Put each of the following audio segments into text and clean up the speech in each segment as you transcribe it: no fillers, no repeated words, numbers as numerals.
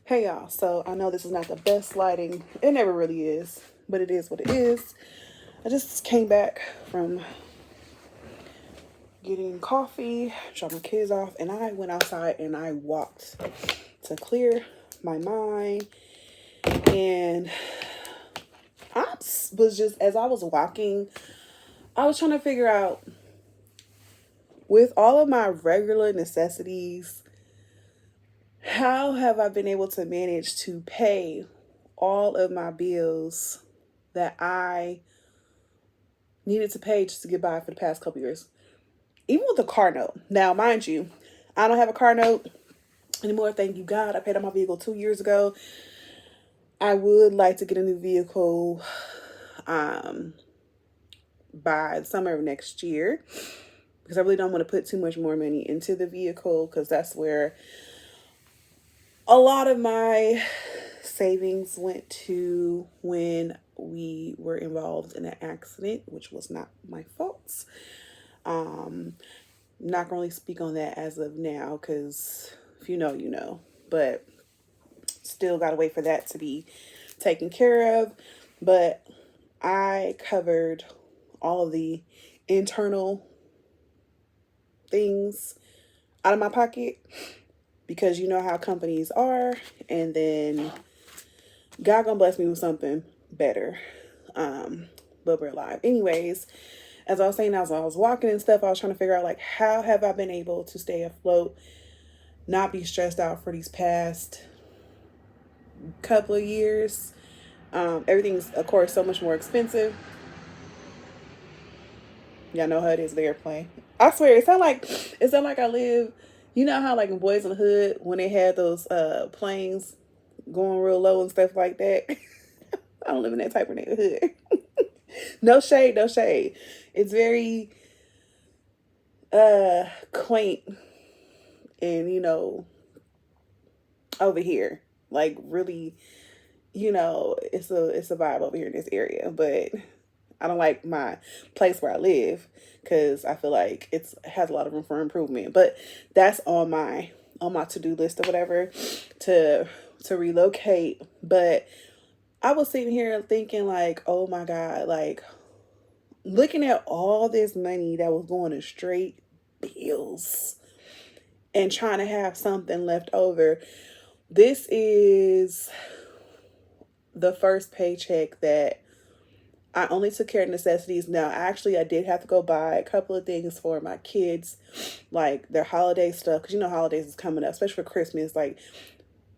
Hey y'all, so I know this is not the best lighting. It never really is, but it is what it is. I just came back from getting coffee, dropped my kids off, and I went outside and I walked to clear my mind. And I was just, as I was walking, I was trying to figure out with all of my regular necessities, how have I been able to manage to pay all of my bills that I needed to pay just to get by for the past couple years? Even with a car note. Now, mind you, I don't have a car note anymore. Thank you, God. I paid on my vehicle 2 years ago. I would like to get a new vehicle by the summer of next year because I really don't want to put too much more money into the vehicle because that's where a lot of my savings went to when we were involved in an accident, which was not my fault. Not going to really speak on that as of now because if you know, you know. But still got to wait for that to be taken care of. But I covered all of the internal things out of my pocket because you know how companies are. And then God gonna bless me with something better. But we're alive. Anyways, as I was saying, as I was walking and stuff, I was trying to figure out like how have I been able to stay afloat, not be stressed out for these past couple of years. Everything's of course so much more expensive. Y'all know how it is. The airplane. I swear, it sound like I live. You know how like in Boys in the Hood when they had those planes going real low and stuff like that. I don't live in that type of neighborhood. No shade, no shade. It's very quaint and over here. Like really, it's a vibe over here in this area. But I don't like my place where I live because I feel like it has a lot of room for improvement. But that's on my to-do list or whatever to relocate. But I was sitting here thinking like, oh my God, like looking at all this money that was going to straight bills and trying to have something left over. This is the first paycheck that I only took care of necessities. Now, actually, I did have to go buy a couple of things for my kids, like their holiday stuff, because holidays is coming up, especially for Christmas. Like,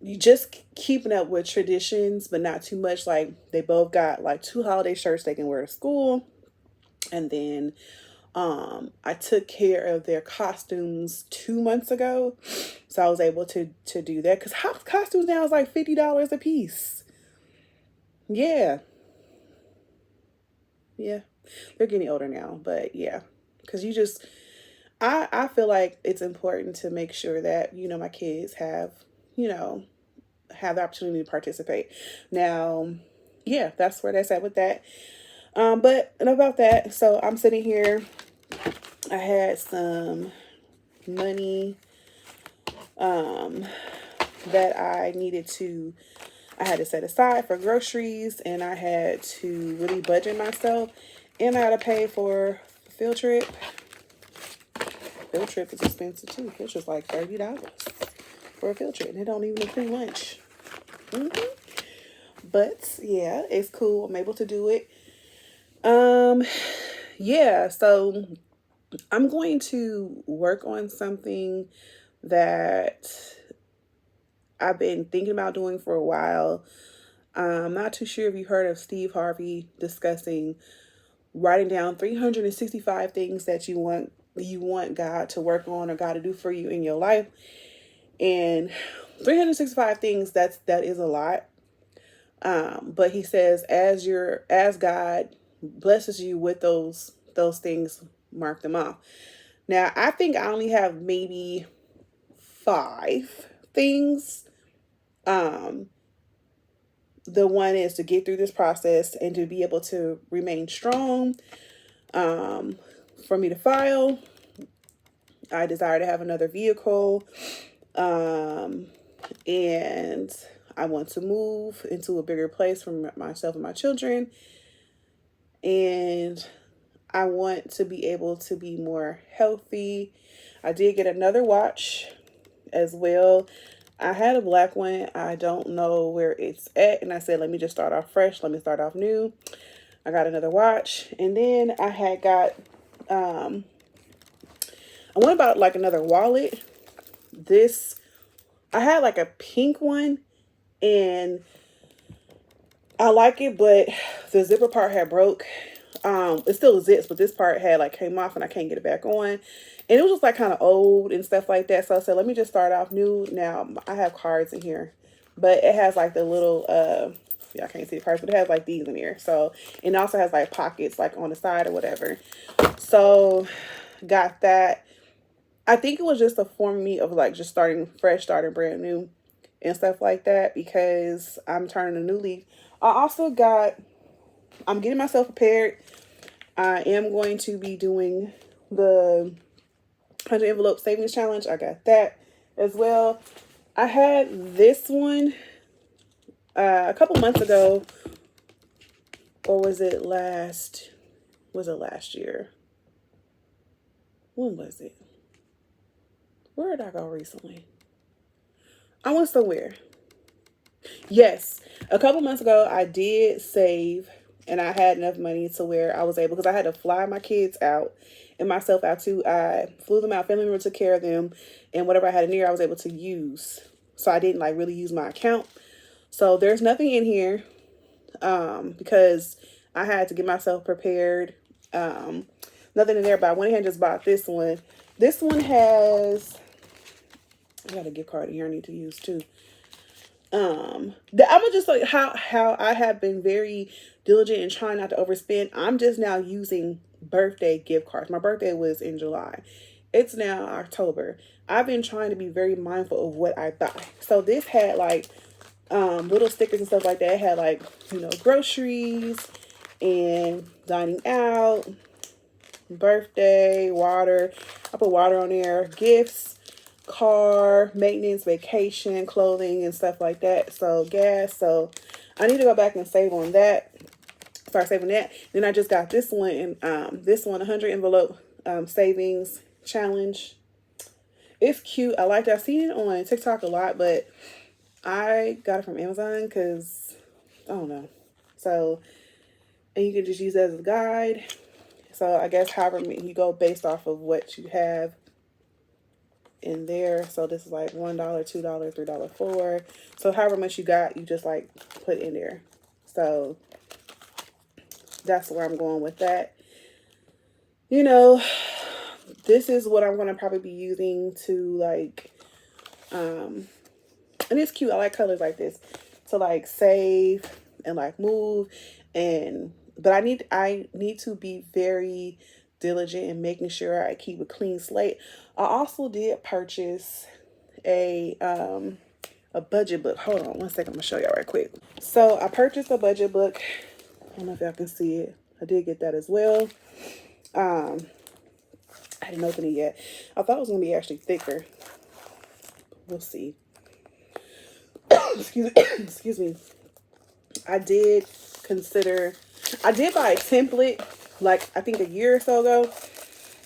you just keeping up with traditions, but not too much. Like, they both got like two holiday shirts they can wear to school. And then I took care of their costumes 2 months ago. So I was able to do that because house costumes now is like $50 a piece. Yeah. Yeah. They're getting older now, but yeah. Because I feel like it's important to make sure that, my kids you know, have the opportunity to participate. Now, yeah, that's where that's at with that. But and about that, so I'm sitting here. I had some money that I had to set aside for groceries and I had to really budget myself and I had to pay for a field trip. Field trip is expensive too. It's just like $30 for a field trip and it don't even include lunch. But yeah, it's cool. I'm able to do it. Yeah, so I'm going to work on something that I've been thinking about doing for a while. I'm not too sure if you heard of Steve Harvey discussing writing down 365 things that you want God to work on or God to do for you in your life. And 365 things that is a lot. But he says as God blesses you with those things, mark them off. Now I think I only have maybe 5 things. The one is to get through this process and to be able to remain strong. For me to file, I desire to have another vehicle. And I want to move into a bigger place for myself and my children. And I want to be able to be more healthy. I did get another watch as well. I had a black one. I don't know where it's at. And I said, let me just start off fresh. Let me start off new. I got another watch. And then I had got, I went about like another wallet. I had like a pink one and I like it, but the zipper part had broke. It still zips, but this part had like came off and I can't get it back on. And it was just like kind of old and stuff like that. So I said, let me just start off new. Now I have cards in here, but it has like the little, yeah, I can't see the cards, but it has like these in here. So, and it also has like pockets like on the side or whatever. So got that. I think it was just a form of me of like just starting fresh, starting brand new and stuff like that, because I'm turning a new leaf. I'm getting myself prepared. I am going to be doing the 100 envelope savings challenge. I got that as well. I had this one a couple months ago, or was it last year? When was it? Where did I go recently? I went somewhere. Yes, a couple months ago, I did save and I had enough money to where I was able, because I had to fly my kids out and myself out too. I flew them out, family member took care of them, and whatever I had in there, I was able to use. So I didn't like really use my account. So there's nothing in here because I had to get myself prepared. Nothing in there, but I went ahead and just bought this one. This one has, I got a gift card in here I need to use too. I'm gonna just like how I have been very diligent in trying not to overspend. I'm just now using birthday gift cards. My birthday was in July. It's now October. I've been trying to be very mindful of what I buy. So this had like little stickers and stuff like that. It had like, groceries and dining out, birthday, water. I put water on there, gifts, car, maintenance, vacation, clothing, and stuff like that. So gas. So I need to go back and save on that. Start saving that. Then I just got this one, and this one, 100 envelope savings challenge. It's cute. I like it. I've seen it on TikTok a lot, but I got it from Amazon because I don't know. So, and you can just use that as a guide. So I guess however you go based off of what you have in there. So this is like $1, $2, $3, $4. So however much you got, you just like put in there. So that's where I'm going with that. This is what I'm going to probably be using to like, and it's cute. I like colors like this to like save and like move. But I need to be very diligent in making sure I keep a clean slate. I also did purchase a budget book. Hold on one second. I'm gonna show y'all right quick. So I purchased a budget book. I don't know if y'all can see it. I did get that as well. I didn't open it yet. I thought it was gonna be actually thicker. We'll see. Excuse me. I did buy a template like I think a year or so ago,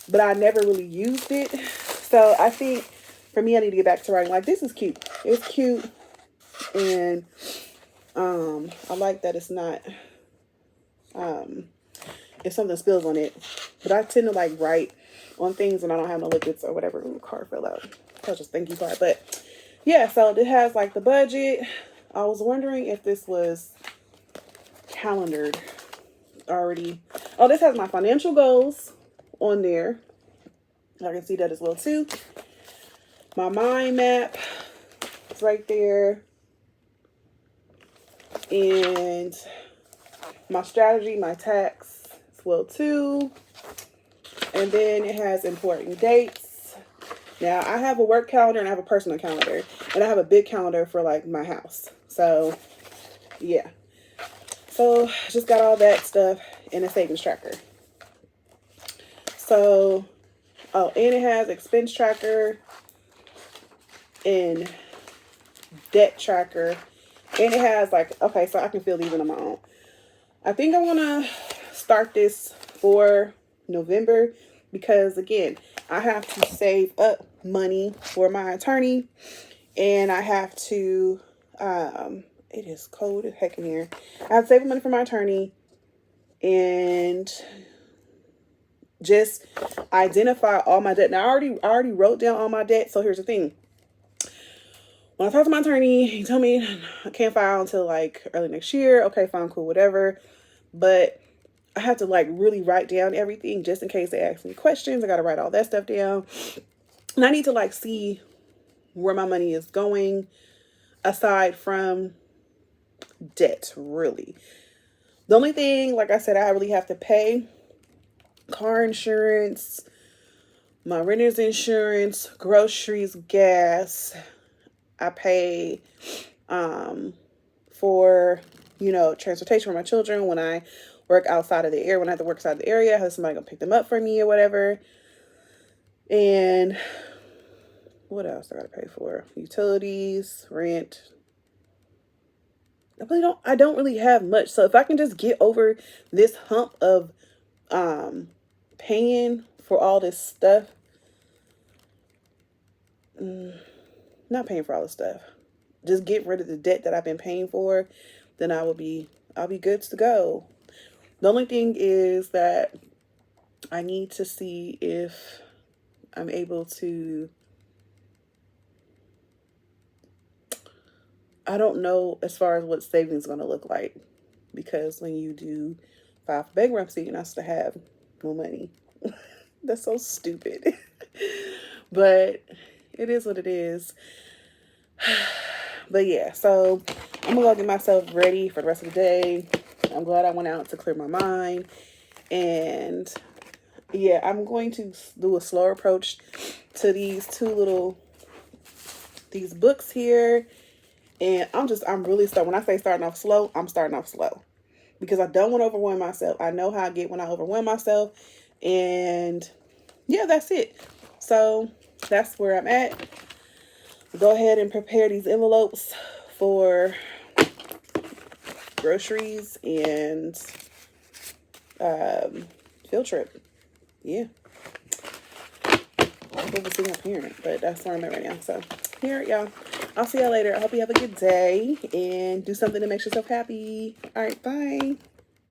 but I never really used it. So I think for me, I need to get back to writing. Like, this is cute. It's cute. And I like that it's not if something spills on it. But I tend to like write on things when I don't have no liquids or whatever. Ooh, the car fell out. That's just thank you part. But yeah, so it has like the budget. I was wondering if this was calendared already. Oh, this has my financial goals on there. I can see that as well too. My mind map is right there. And my strategy, my tax as well too. And then it has important dates. Now I have a work calendar and I have a personal calendar. And I have a big calendar for like my house. So yeah. So just got all that stuff in a savings tracker. So, oh, and it has expense tracker and debt tracker And it has like, okay, so I can fill these in on my own. I think I want to start this for November because, again, I have to save up money for my attorney, and I have to, it is cold as heck in here. I have to save money for my attorney and just identify all my debt. Now, I already wrote down all my debt. So here's the thing. When I talked to my attorney, he told me I can't file until like early next year. Okay, fine, cool, whatever. But I have to like really write down everything just in case they ask me questions. I got to write all that stuff down. And I need to like see where my money is going aside from debt, really. The only thing, like I said, I really have to pay car insurance, my renter's insurance, groceries, gas. I pay for, transportation for my children when I work outside of the area. When I have to work outside the area, I have somebody gonna pick them up for me or whatever. And what else I gotta pay for? Utilities, rent. I don't really have much. So if I can just get over this hump of paying for all this stuff, not paying for all this stuff, just get rid of the debt that I've been paying for, then I'll be good to go. The only thing is that I need to see if I'm able to, I don't know as far as what savings is going to look like, because when you do file for bankruptcy, you're not supposed to have no money. That's so stupid. But it is what it is. But yeah, so I'm gonna go get myself ready for the rest of the day. I'm glad I went out to clear my mind. And yeah, I'm going to do a slow approach to these books here. And I'm really when I say starting off slow, I'm starting off slow because I don't want to overwhelm myself. I know how I get when I overwhelm myself. And yeah, that's it. So that's where I'm at. Go ahead and prepare these envelopes for groceries and field trip. Yeah. We'll see my parent, but that's where I'm at right now. So here, y'all. I'll see y'all later. I hope you have a good day and do something that makes yourself happy. All right, bye.